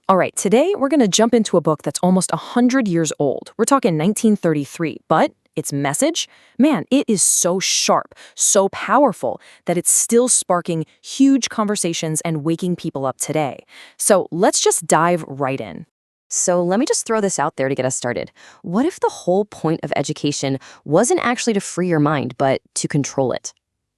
All right, today we're going to jump into a book that's almost 100 years old. We're talking 1933, but its message, man, it is so sharp, so powerful that it's still sparking huge conversations and waking people up today. So let's just dive right in. So let me just throw this out there to get us started. What if the whole point of education wasn't actually to free your mind, but to control it?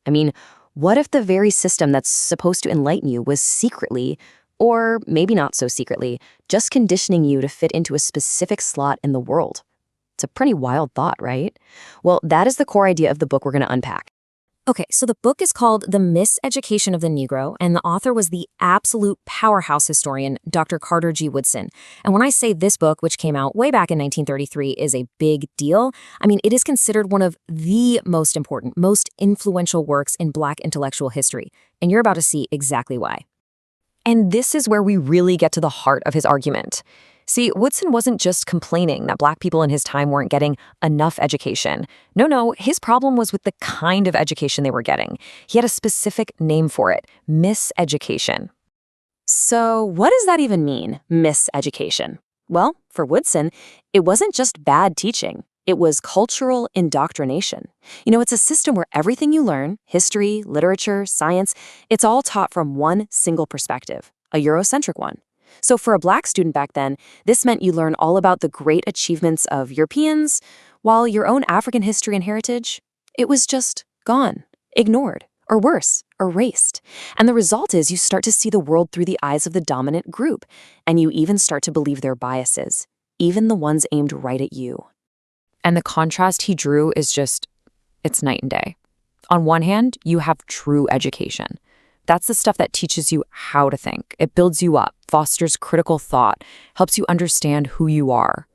I mean, what if the very system that's supposed to enlighten you was secretly, or maybe not so secretly, just conditioning you to fit into a specific slot in the world? It's a pretty wild thought, right? Well, that is the core idea of the book we're going to unpack. Okay, so the book is called The Miseducation of the Negro, and the author was the absolute powerhouse historian, Dr. Carter G. Woodson. And when I say this book, which came out way back in 1933, is a big deal, I mean, it is considered one of the most important, most influential works in Black intellectual history. And you're about to see exactly why. And this is where we really get to the heart of his argument. See, Woodson wasn't just complaining that Black people in his time weren't getting enough education. No, his problem was with the kind of education they were getting. He had a specific name for it: miseducation. So what does that even mean, miseducation? Well, for Woodson, it wasn't just bad teaching. It was cultural indoctrination. It's a system where everything you learn, history, literature, science, it's all taught from one single perspective, a Eurocentric one. So for a Black student back then, this meant you learn all about the great achievements of Europeans, while your own African history and heritage, it was just gone, ignored, or worse, erased. And the result is you start to see the world through the eyes of the dominant group, and you even start to believe their biases, even the ones aimed right at you. And the contrast he drew is it's night and day. On one hand, you have true education. That's the stuff that teaches you how to think. It builds you up, fosters critical thought, helps you understand who you are.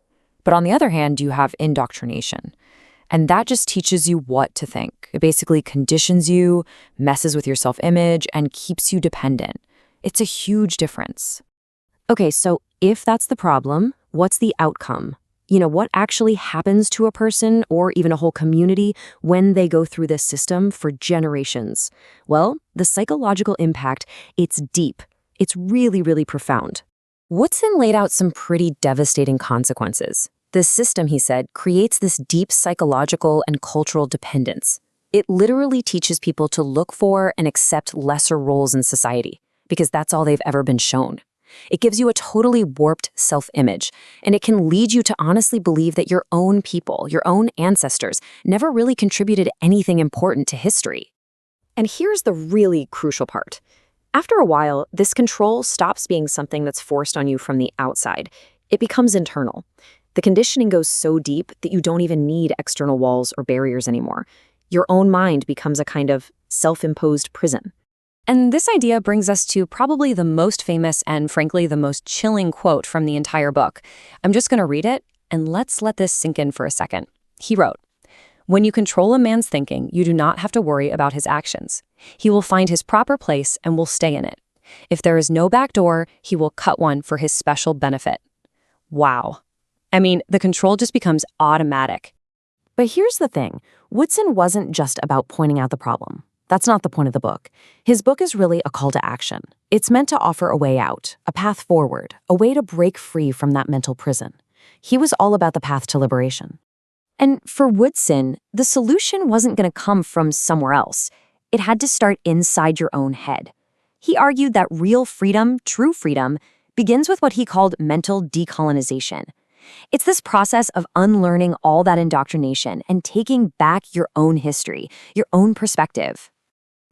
But on the other hand, you have indoctrination. And that just teaches you what to think. It basically conditions you, messes with your self-image, and keeps you dependent. It's a huge difference. Okay, so if that's the problem, what's the outcome? What actually happens to a person or even a whole community when they go through this system for generations? Well, the psychological impact, it's deep. It's really, really profound. Woodson laid out some pretty devastating consequences. The system, he said, creates this deep psychological and cultural dependence. It literally teaches people to look for and accept lesser roles in society, because that's all they've ever been shown. It gives you a totally warped self-image, and it can lead you to honestly believe that your own people, your own ancestors, never really contributed anything important to history. And here's the really crucial part. After a while, this control stops being something that's forced on you from the outside. It becomes internal. The conditioning goes so deep that you don't even need external walls or barriers anymore. Your own mind becomes a kind of self-imposed prison. And this idea brings us to probably the most famous and, frankly, the most chilling quote from the entire book. I'm just going to read it, and let's let this sink in for a second. He wrote, "When you control a man's thinking, you do not have to worry about his actions. He will find his proper place and will stay in it. If there is no back door, he will cut one for his special benefit." Wow. I mean, the control just becomes automatic. But here's the thing. Woodson wasn't just about pointing out the problem. That's not the point of the book. His book is really a call to action. It's meant to offer a way out, a path forward, a way to break free from that mental prison. He was all about the path to liberation. And for Woodson, the solution wasn't going to come from somewhere else. It had to start inside your own head. He argued that real freedom, true freedom, begins with what he called mental decolonization. It's this process of unlearning all that indoctrination and taking back your own history, your own perspective.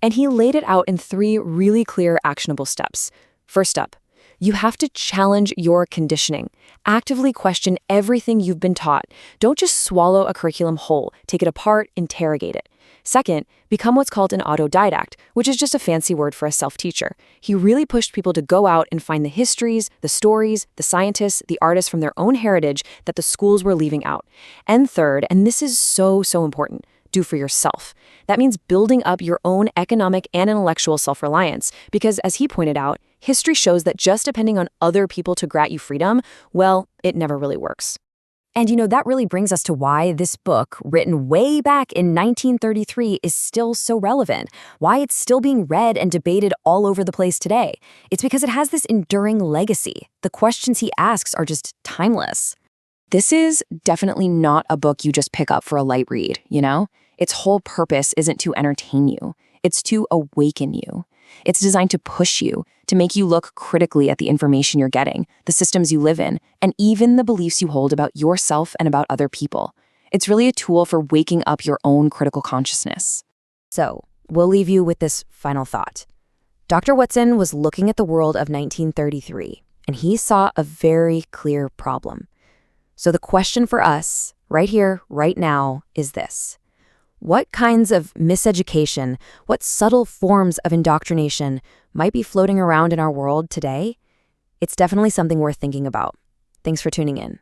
And he laid it out in 3 really clear, actionable steps. First up, you have to challenge your conditioning. Actively question everything you've been taught. Don't just swallow a curriculum whole. Take it apart, interrogate it. Second, become what's called an autodidact, which is just a fancy word for a self-teacher. He really pushed people to go out and find the histories, the stories, the scientists, the artists from their own heritage that the schools were leaving out. And third, and this is so important, do for yourself. That means building up your own economic and intellectual self-reliance, because as he pointed out, history shows that just depending on other people to grant you freedom, well, it never really works. And that really brings us to why this book, written way back in 1933, is still so relevant, why it's still being read and debated all over the place today. It's because it has this enduring legacy. The questions he asks are just timeless. This is definitely not a book you just pick up for a light read, Its whole purpose isn't to entertain you. It's to awaken you. It's designed to push you, to make you look critically at the information you're getting, the systems you live in, and even the beliefs you hold about yourself and about other people. It's really a tool for waking up your own critical consciousness. So, we'll leave you with this final thought. Dr. Woodson was looking at the world of 1933, and he saw a very clear problem. So the question for us, right here, right now, is this. What kinds of miseducation, what subtle forms of indoctrination might be floating around in our world today? It's definitely something worth thinking about. Thanks for tuning in.